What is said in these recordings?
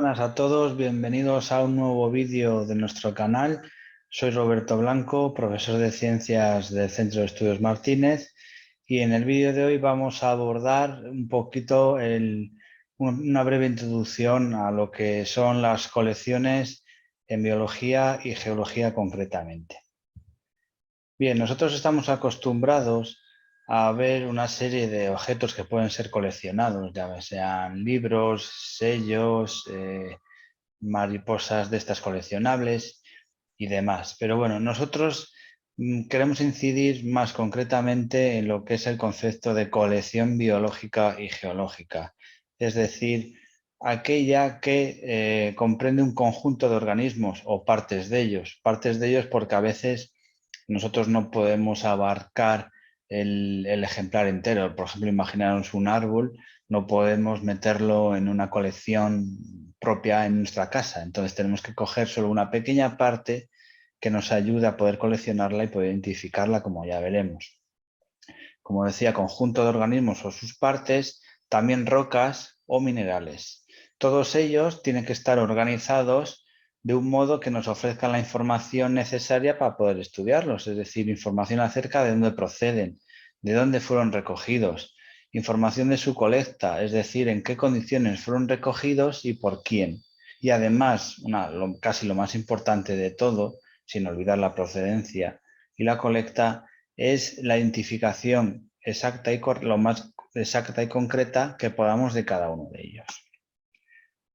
Buenas a todos, bienvenidos a un nuevo vídeo de nuestro canal. Soy Roberto Blanco, profesor de Ciencias del Centro de Estudios Martínez, y en el vídeo de hoy vamos a abordar un poquito una breve introducción a lo que son las colecciones en biología y geología concretamente. Bien, nosotros estamos acostumbrados a ver una serie de objetos que pueden ser coleccionados, ya sean libros, sellos, mariposas de estas coleccionables y demás. Pero bueno, nosotros queremos incidir más concretamente en lo que es el concepto de colección biológica y geológica, es decir, aquella que comprende un conjunto de organismos o partes de ellos porque a veces nosotros no podemos abarcar el ejemplar entero. Por ejemplo, imaginaros un árbol, no podemos meterlo en una colección propia en nuestra casa. Entonces tenemos que coger solo una pequeña parte que nos ayude a poder coleccionarla y poder identificarla, como ya veremos. Como decía, conjunto de organismos o sus partes, también rocas o minerales. Todos ellos tienen que estar organizados de un modo que nos ofrezcan la información necesaria para poder estudiarlos, es decir, información acerca de dónde proceden, de dónde fueron recogidos, información de su colecta, es decir, en qué condiciones fueron recogidos y por quién. Y además, casi lo más importante de todo, sin olvidar la procedencia y la colecta, es la identificación exacta lo más exacta y concreta que podamos de cada uno de ellos.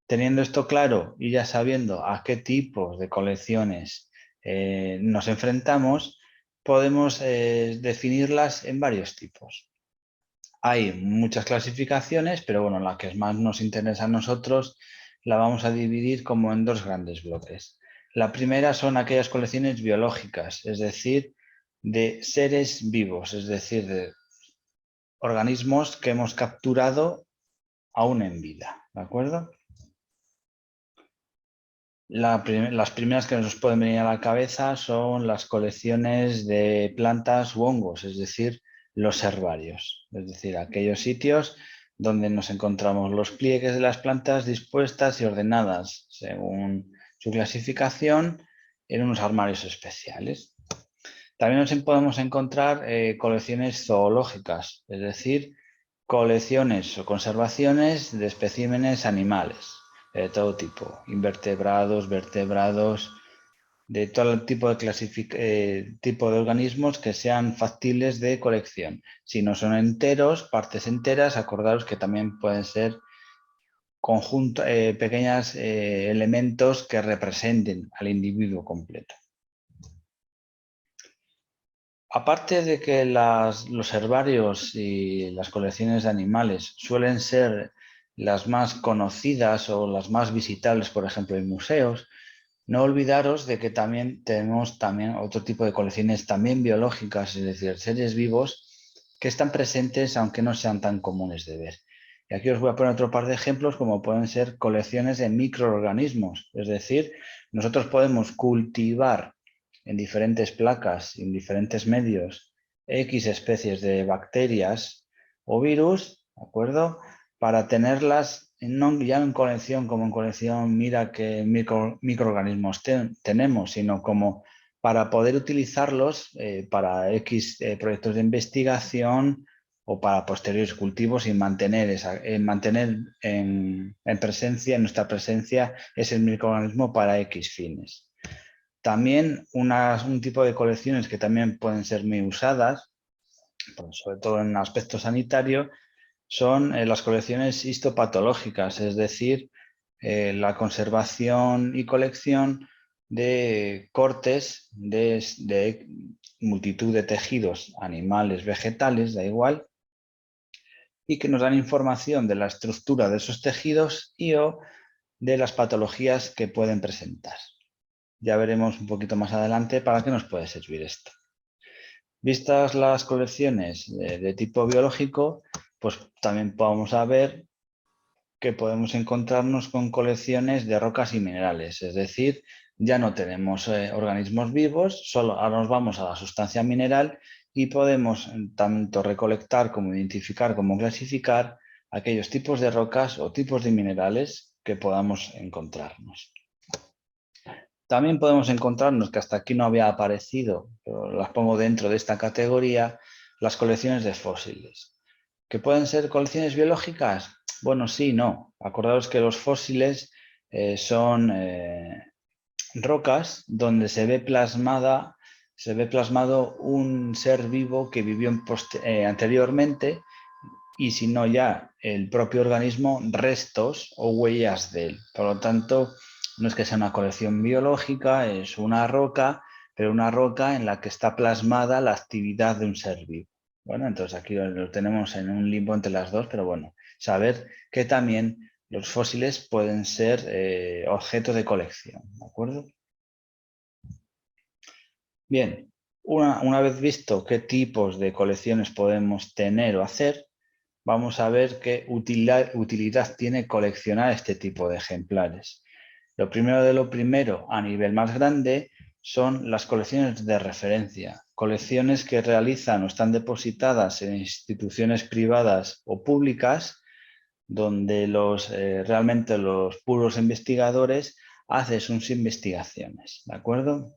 Teniendo esto claro y ya sabiendo a qué tipos de colecciones nos enfrentamos, podemos definirlas en varios tipos. Hay muchas clasificaciones, pero bueno, la que más nos interesa a nosotros la vamos a dividir como en dos grandes bloques. La primera son aquellas colecciones biológicas, es decir, de seres vivos, es decir, de organismos que hemos capturado aún en vida, ¿de acuerdo? Las primeras que nos pueden venir a la cabeza son las colecciones de plantas u hongos, es decir, los herbarios, es decir, aquellos sitios donde nos encontramos los pliegues de las plantas dispuestas y ordenadas según su clasificación en unos armarios especiales. También nos podemos encontrar colecciones zoológicas, es decir, colecciones o conservaciones de especímenes animales de todo tipo, invertebrados, vertebrados, de todo tipo tipo de organismos que sean factibles de colección. Si no son enteros, partes enteras, acordaros que también pueden ser pequeños elementos que representen al individuo completo. Aparte de que los herbarios y las colecciones de animales suelen ser las más conocidas o las más visitables, por ejemplo, en museos, no olvidaros de que también tenemos otro tipo de colecciones también biológicas, es decir, seres vivos que están presentes aunque no sean tan comunes de ver. Y aquí os voy a poner otro par de ejemplos como pueden ser colecciones de microorganismos, es decir, nosotros podemos cultivar en diferentes placas, en diferentes medios, X especies de bacterias o virus, ¿de acuerdo? Para tenerlas no ya en colección como en colección, mira qué microorganismos tenemos, sino como para poder utilizarlos para X proyectos de investigación o para posteriores cultivos y mantener en nuestra presencia ese microorganismo para X fines. También un tipo de colecciones que también pueden ser muy usadas, sobre todo en aspecto sanitario, son las colecciones histopatológicas, es decir, la conservación y colección de cortes de multitud de tejidos, animales, vegetales, da igual, y que nos dan información de la estructura de esos tejidos y o de las patologías que pueden presentar. Ya veremos un poquito más adelante para qué nos puede servir esto. Vistas las colecciones de tipo biológico, pues también vamos a ver que podemos encontrarnos con colecciones de rocas y minerales, es decir, ya no tenemos organismos vivos, solo ahora nos vamos a la sustancia mineral y podemos tanto recolectar como identificar como clasificar aquellos tipos de rocas o tipos de minerales que podamos encontrarnos. También podemos encontrarnos, que hasta aquí no había aparecido, pero las pongo dentro de esta categoría, las colecciones de fósiles. ¿Que pueden ser colecciones biológicas? Bueno, sí, no. Acordaos que los fósiles son rocas donde se ve plasmado un ser vivo que vivió anteriormente, y si no ya el propio organismo, restos o huellas de él. Por lo tanto, no es que sea una colección biológica, es una roca, pero una roca en la que está plasmada la actividad de un ser vivo. Bueno, entonces aquí lo tenemos en un limbo entre las dos, pero bueno, saber que también los fósiles pueden ser objeto de colección, ¿de acuerdo? Bien, una vez visto qué tipos de colecciones podemos tener o hacer, vamos a ver qué utilidad tiene coleccionar este tipo de ejemplares. Lo primero de lo primero, a nivel más grande, son las colecciones de referencia. Colecciones que realizan o están depositadas en instituciones privadas o públicas, donde realmente los puros investigadores hacen sus investigaciones, ¿de acuerdo?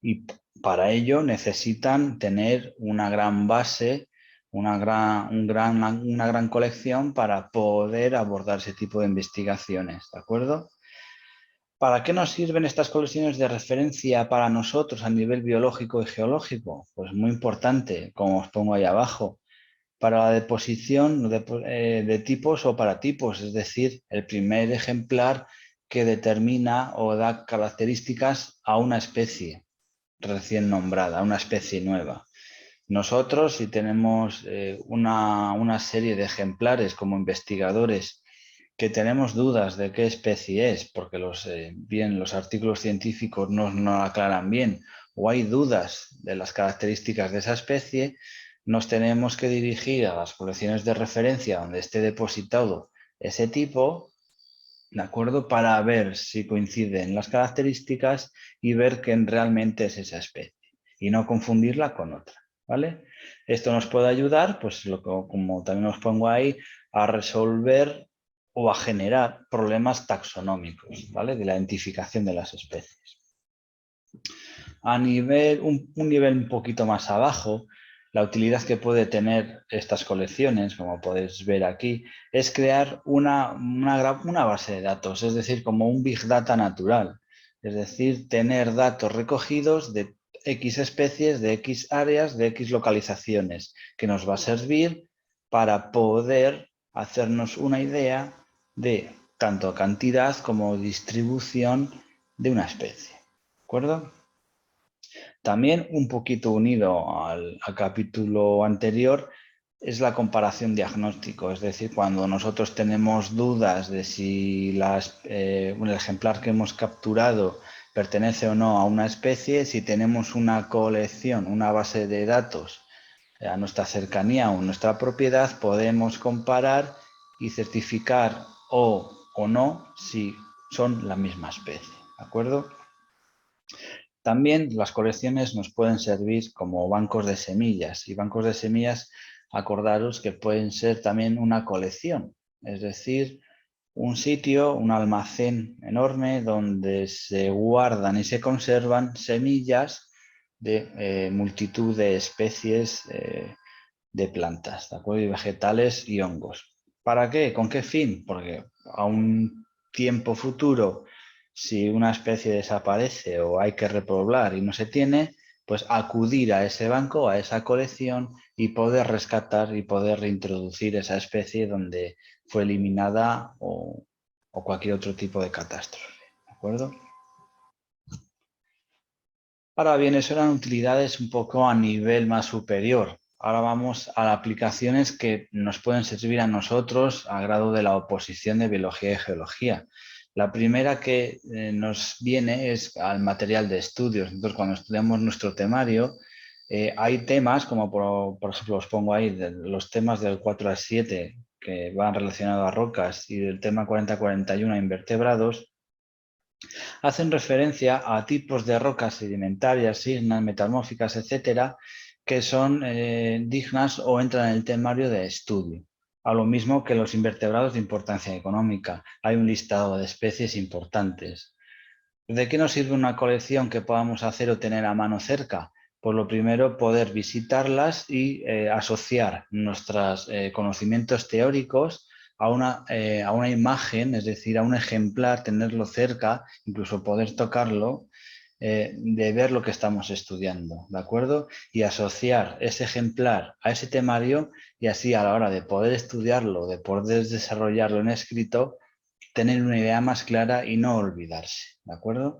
Y para ello necesitan tener una gran base, una gran colección para poder abordar ese tipo de investigaciones, ¿de acuerdo? ¿Para qué nos sirven estas colecciones de referencia para nosotros a nivel biológico y geológico? Pues muy importante, como os pongo ahí abajo, para la deposición de tipos o paratipos, es decir, el primer ejemplar que determina o da características a una especie recién nombrada, una especie nueva. Nosotros, si tenemos una serie de ejemplares como investigadores que tenemos dudas de qué especie es, porque los artículos científicos no aclaran bien, o hay dudas de las características de esa especie, nos tenemos que dirigir a las colecciones de referencia donde esté depositado ese tipo, ¿de acuerdo? Para ver si coinciden las características y ver que realmente es esa especie y no confundirla con otra, ¿vale? Esto nos puede ayudar, pues como también os pongo ahí, a resolver o a generar problemas taxonómicos, ¿vale? De la identificación de las especies. A un nivel un poquito más abajo, la utilidad que puede tener estas colecciones, como podéis ver aquí, es crear una base de datos, es decir, como un Big Data natural. Es decir, tener datos recogidos de X especies, de X áreas, de X localizaciones, que nos va a servir para poder hacernos una idea de tanto cantidad como distribución de una especie. ¿De acuerdo? También un poquito unido al capítulo anterior es la comparación diagnóstico, es decir, cuando nosotros tenemos dudas de si el ejemplar que hemos capturado pertenece o no a una especie, si tenemos una colección, una base de datos a nuestra cercanía o nuestra propiedad, podemos comparar y certificar o no si son la misma especie, ¿de acuerdo? También las colecciones nos pueden servir como bancos de semillas, y bancos de semillas, acordaros que pueden ser también una colección, es decir, un sitio, un almacén enorme donde se guardan y se conservan semillas de multitud de especies de plantas, ¿de acuerdo? Y vegetales y hongos. ¿Para qué? ¿Con qué fin? Porque a un tiempo futuro, si una especie desaparece o hay que repoblar y no se tiene, pues acudir a ese banco, a esa colección y poder rescatar y poder reintroducir esa especie donde fue eliminada o cualquier otro tipo de catástrofe. ¿De acuerdo? Ahora bien, eso eran utilidades un poco a nivel más superior. Ahora vamos a las aplicaciones que nos pueden servir a nosotros a grado de la oposición de biología y geología. La primera que nos viene es al material de estudios. Entonces, cuando estudiamos nuestro temario, hay temas, como por ejemplo os pongo ahí, los temas del 4 al 7 que van relacionados a rocas y del tema 40-41 a invertebrados, hacen referencia a tipos de rocas sedimentarias, ígneas, metamórficas, etcétera, que son dignas o entran en el temario de estudio. a lo mismo que los invertebrados de importancia económica. Hay un listado de especies importantes. ¿De qué nos sirve una colección que podamos hacer o tener a mano cerca? Pues lo primero, poder visitarlas y asociar nuestros conocimientos teóricos a una imagen, es decir, a un ejemplar, tenerlo cerca, incluso poder tocarlo, de ver lo que estamos estudiando, ¿de acuerdo? Y asociar ese ejemplar a ese temario y así a la hora de poder estudiarlo, de poder desarrollarlo en escrito, tener una idea más clara y no olvidarse, ¿de acuerdo?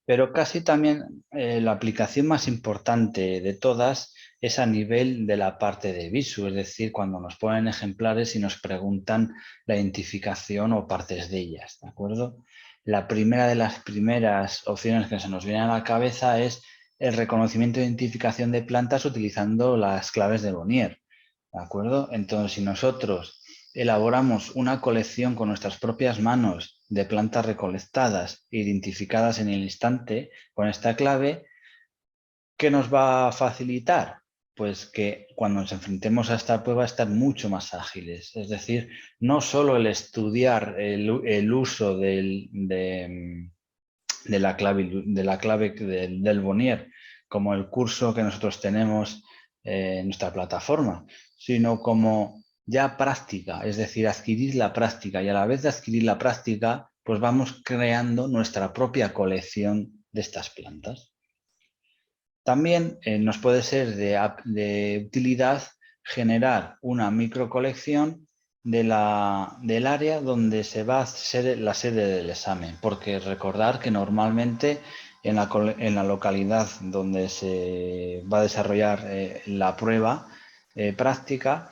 Pero casi también la aplicación más importante de todas es a nivel de la parte de visu, es decir, cuando nos ponen ejemplares y nos preguntan la identificación o partes de ellas, ¿de acuerdo? La primera de las primeras opciones que se nos viene a la cabeza es el reconocimiento e identificación de plantas utilizando las claves de Bonnier, ¿de acuerdo? Entonces, si nosotros elaboramos una colección con nuestras propias manos de plantas recolectadas e identificadas en el instante con esta clave, ¿qué nos va a facilitar? Pues que cuando nos enfrentemos a esta prueba estar mucho más ágiles. Es decir, no solo el estudiar el uso de la clave del Bonnier, como el curso que nosotros tenemos en nuestra plataforma, sino como ya práctica, es decir, adquirir la práctica, y a la vez de adquirir la práctica, pues vamos creando nuestra propia colección de estas plantas. También nos puede ser de utilidad generar una microcolección del área donde se va a hacer la sede del examen, porque recordar que normalmente en la localidad donde se va a desarrollar la prueba práctica,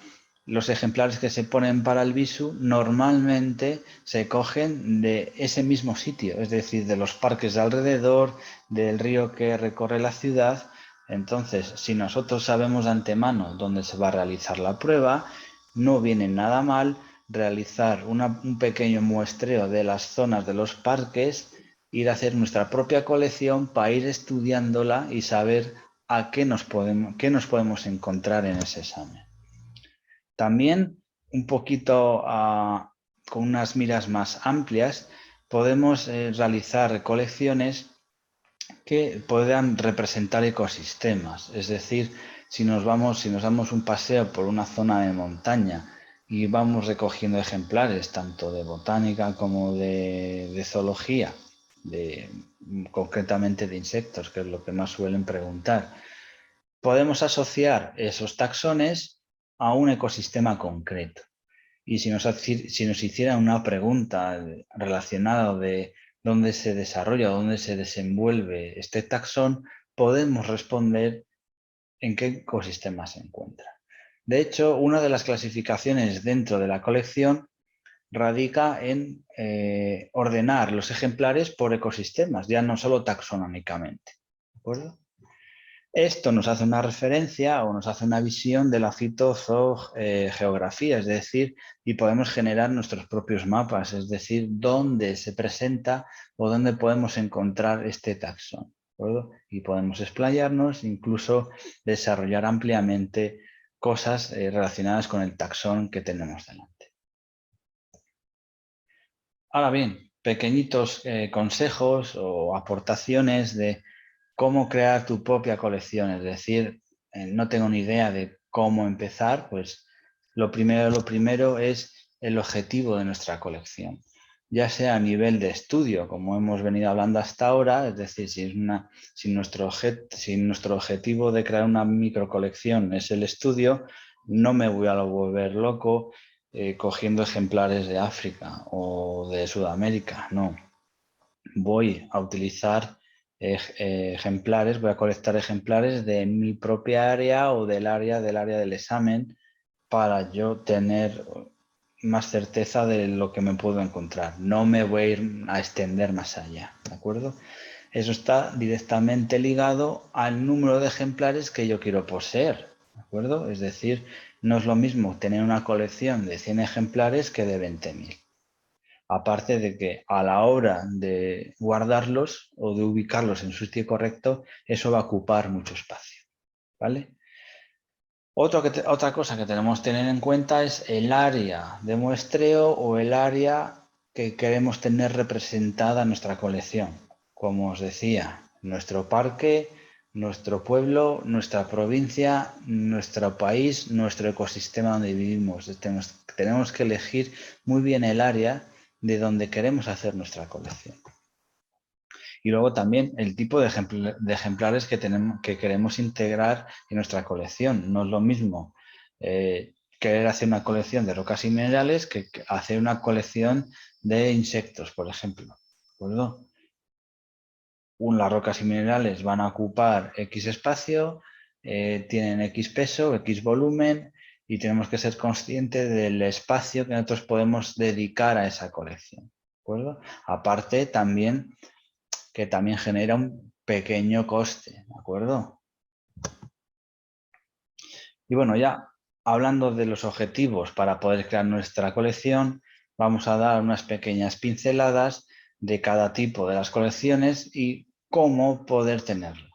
los ejemplares que se ponen para el visu normalmente se cogen de ese mismo sitio, es decir, de los parques de alrededor, del río que recorre la ciudad. Entonces, si nosotros sabemos de antemano dónde se va a realizar la prueba, no viene nada mal realizar un pequeño muestreo de las zonas de los parques, ir a hacer nuestra propia colección para ir estudiándola y saber a qué nos podemos encontrar en ese examen. También un poquito con unas miras más amplias, podemos realizar colecciones que puedan representar ecosistemas. Es decir, si nos damos un paseo por una zona de montaña y vamos recogiendo ejemplares tanto de botánica como de zoología, concretamente de insectos, que es lo que más suelen preguntar, podemos asociar esos taxones a un ecosistema concreto. Y si nos hicieran una pregunta relacionada de dónde se desarrolla, dónde se desenvuelve este taxón, podemos responder en qué ecosistema se encuentra. De hecho, una de las clasificaciones dentro de la colección radica en ordenar los ejemplares por ecosistemas, ya no solo taxonómicamente. ¿De acuerdo? Esto nos hace una referencia o nos hace una visión de la fitogeografía, es decir, y podemos generar nuestros propios mapas, es decir, dónde se presenta o dónde podemos encontrar este taxón, ¿de acuerdo? Y podemos explayarnos, incluso desarrollar ampliamente cosas relacionadas con el taxón que tenemos delante. Ahora bien, pequeñitos consejos o aportaciones de cómo crear tu propia colección, es decir, no tengo ni idea de cómo empezar, pues lo primero es el objetivo de nuestra colección, ya sea a nivel de estudio, como hemos venido hablando hasta ahora, es decir, si nuestro objetivo de crear una microcolección es el estudio, no me voy a volver loco cogiendo ejemplares de África o de Sudamérica, no. Voy a utilizar ejemplares, voy a colectar ejemplares de mi propia área o del área del examen para yo tener más certeza de lo que me puedo encontrar. No me voy a ir a extender más allá, ¿de acuerdo? Eso está directamente ligado al número de ejemplares que yo quiero poseer, ¿de acuerdo? Es decir, no es lo mismo tener una colección de 100 ejemplares que de 20.000. Aparte de que a la hora de guardarlos o de ubicarlos en su sitio correcto, eso va a ocupar mucho espacio, ¿vale? Otra cosa que tenemos que tener en cuenta es el área de muestreo o el área que queremos tener representada en nuestra colección. Como os decía, nuestro parque, nuestro pueblo, nuestra provincia, nuestro país, nuestro ecosistema donde vivimos. Tenemos que elegir muy bien el área de donde queremos hacer nuestra colección. Y luego también el tipo de ejemplares que queremos integrar en nuestra colección. No es lo mismo querer hacer una colección de rocas y minerales que hacer una colección de insectos, por ejemplo. ¿De acuerdo? Las rocas y minerales van a ocupar X espacio, tienen X peso, X volumen y tenemos que ser conscientes del espacio que nosotros podemos dedicar a esa colección. ¿De acuerdo? Aparte también que también genera un pequeño coste, ¿de acuerdo? Y bueno, ya hablando de los objetivos para poder crear nuestra colección, vamos a dar unas pequeñas pinceladas de cada tipo de las colecciones y cómo poder tenerla.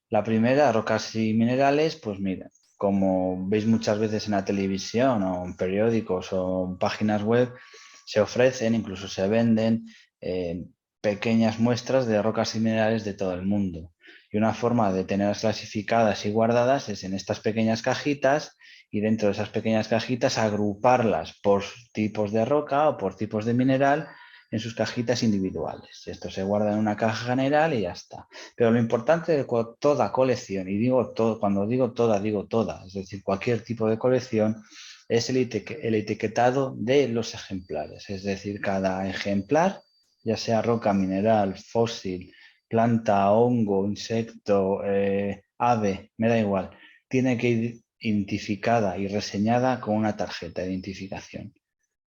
La primera, rocas y minerales, pues mira, como veis muchas veces en la televisión o en periódicos o en páginas web, se ofrecen, incluso se venden pequeñas muestras de rocas y minerales de todo el mundo. Y una forma de tenerlas clasificadas y guardadas es en estas pequeñas cajitas y dentro de esas pequeñas cajitas agruparlas por tipos de roca o por tipos de mineral en sus cajitas individuales. Esto se guarda en una caja general y ya está. Pero lo importante de toda colección, y digo todo, cuando digo toda, es decir, cualquier tipo de colección, es el etiquetado de los ejemplares. Es decir, cada ejemplar, ya sea roca, mineral, fósil, planta, hongo, insecto, ave, me da igual, tiene que ir identificada y reseñada con una tarjeta de identificación.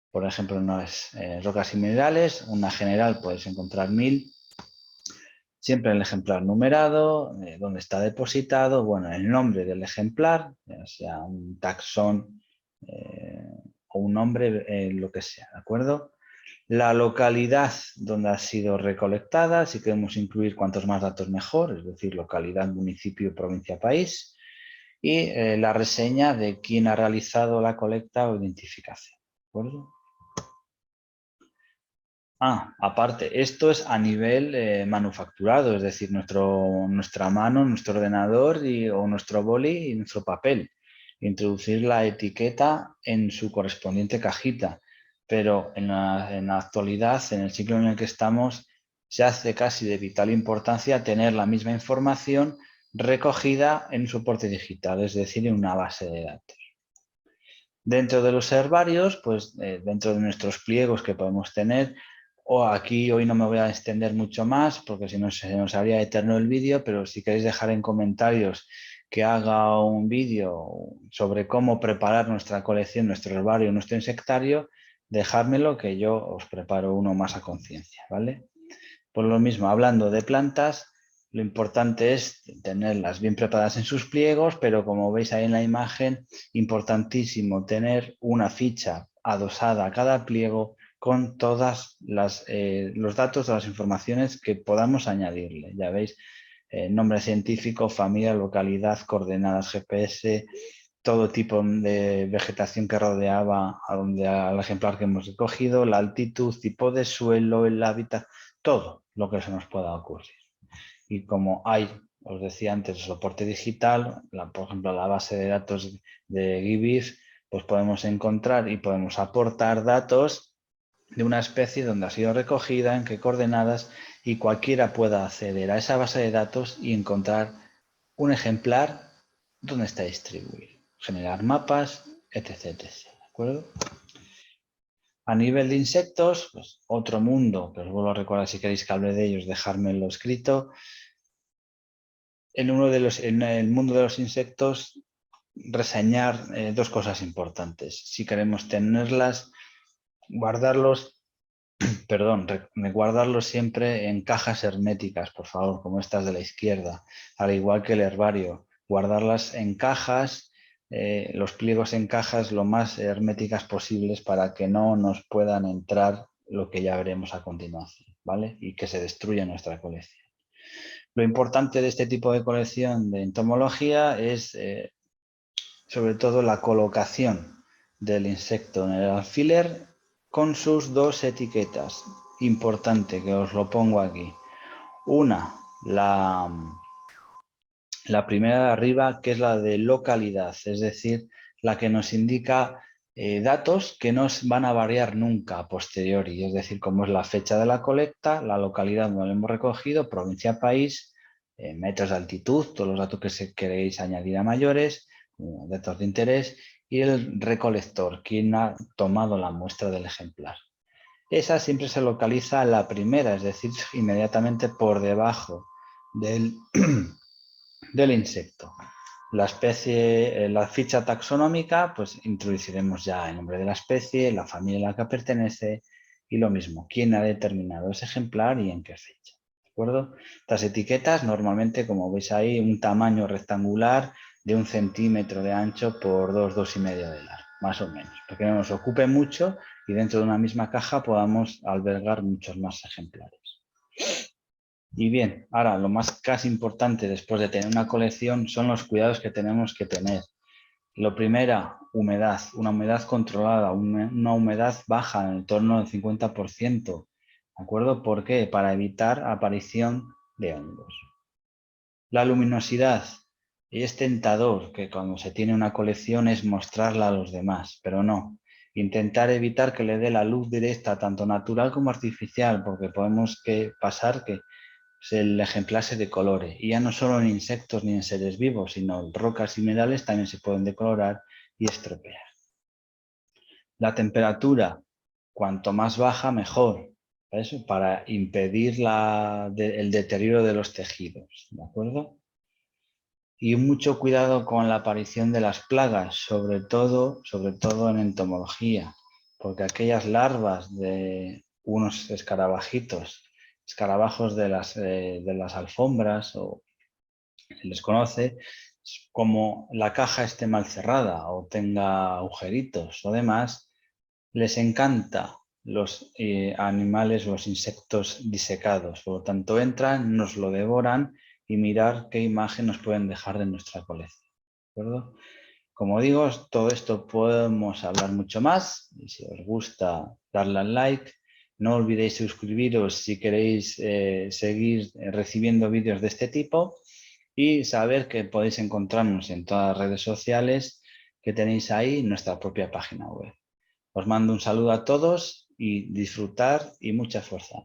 Por ejemplo, en las rocas y minerales, una general puedes encontrar 1000, siempre el ejemplar numerado, dónde está depositado, bueno, el nombre del ejemplar, ya sea un taxón o un nombre, lo que sea, ¿de acuerdo? La localidad donde ha sido recolectada, si queremos incluir cuantos más datos mejor, es decir, localidad, municipio, provincia, país, y la reseña de quién ha realizado la colecta o identificación, ¿de acuerdo? Aparte, esto es a nivel manufacturado, es decir, nuestra mano, nuestro ordenador o nuestro boli y nuestro papel. Introducir la etiqueta en su correspondiente cajita. Pero en la actualidad, en el siglo en el que estamos, se hace casi de vital importancia tener la misma información recogida en un soporte digital, es decir, en una base de datos. Dentro de los herbarios, pues dentro de nuestros pliegos que podemos tener, o aquí hoy no me voy a extender mucho más porque si no se nos haría eterno el vídeo, pero si queréis dejar en comentarios que haga un vídeo sobre cómo preparar nuestra colección, nuestro herbario, nuestro insectario, dejármelo que yo os preparo uno más a conciencia, ¿vale? Por lo mismo, hablando de plantas, lo importante es tenerlas bien preparadas en sus pliegos, pero como veis ahí en la imagen, importantísimo tener una ficha adosada a cada pliego con todas los datos, las informaciones que podamos añadirle. Ya veis, nombre científico, familia, localidad, coordenadas GPS, todo tipo de vegetación que rodeaba al ejemplar que hemos recogido, la altitud, tipo de suelo, el hábitat, todo lo que se nos pueda ocurrir. Y como hay, os decía antes, el soporte digital, por ejemplo, la base de datos de GIBIF, pues podemos encontrar y podemos aportar datos de una especie donde ha sido recogida, en qué coordenadas, y cualquiera pueda acceder a esa base de datos y encontrar un ejemplar donde está distribuido, generar mapas, etc. ¿De acuerdo? A nivel de insectos, pues otro mundo, que os vuelvo a recordar si queréis que hable de ellos, dejármelo escrito. En el mundo de los insectos, reseñar dos cosas importantes. Si queremos tenerlas, guardarlos, guardarlos siempre en cajas herméticas, por favor, como estas de la izquierda, al igual que el herbario. Guardarlas en cajas, los pliegos en cajas lo más herméticas posibles para que no nos puedan entrar lo que ya veremos a continuación, ¿vale? Y que se destruya nuestra colección. Lo importante de este tipo de colección de entomología es sobre todo la colocación del insecto en el alfiler con sus dos etiquetas. Importante que os lo pongo aquí. Una, la primera de arriba, que es la de localidad, es decir, la que nos indica datos que no van a variar nunca a posteriori, es decir, como es la fecha de la colecta, la localidad donde lo hemos recogido, provincia, país, metros de altitud, todos los datos que queréis añadir a mayores, datos de interés, y el recolector, quien ha tomado la muestra del ejemplar. Esa siempre se localiza en la primera, es decir, inmediatamente por debajo del, del insecto. La especie, la ficha taxonómica, pues introduciremos ya el nombre de la especie, la familia a la que pertenece y lo mismo, quién ha determinado ese ejemplar y en qué fecha. ¿De acuerdo? Estas etiquetas normalmente, como veis ahí, un tamaño rectangular de 1 centímetro de ancho por 2,5 de largo, más o menos, porque no nos ocupe mucho y dentro de una misma caja podamos albergar muchos más ejemplares. Y bien, ahora lo más casi importante después de tener una colección son los cuidados que tenemos que tener. Lo primero, humedad, una humedad controlada, una humedad baja en torno del 50%. ¿De acuerdo? ¿Por qué? Para evitar aparición de hongos. La luminosidad. Y es tentador que cuando se tiene una colección es mostrarla a los demás, pero no. Intentar evitar que le dé la luz directa, tanto natural como artificial, porque podemos pasar que el ejemplar se decolore. Y ya no solo en insectos ni en seres vivos, sino en rocas y minerales también se pueden decolorar y estropear. La temperatura, cuanto más baja, mejor. ¿Eso? Para impedir el deterioro de los tejidos. ¿De acuerdo? Y mucho cuidado con la aparición de las plagas, sobre todo en entomología, porque aquellas larvas de unos escarabajos de las alfombras, o se les conoce, como la caja esté mal cerrada o tenga agujeritos o demás, les encanta los animales, los insectos disecados. Por lo tanto, entran, nos lo devoran y mirar qué imagen nos pueden dejar de nuestra colección. ¿De acuerdo? Como digo, todo esto podemos hablar mucho más. Y si os gusta, darle al like. No olvidéis suscribiros si queréis seguir recibiendo vídeos de este tipo y saber que podéis encontrarnos en todas las redes sociales que tenéis ahí en nuestra propia página web. Os mando un saludo a todos y disfrutar y mucha fuerza.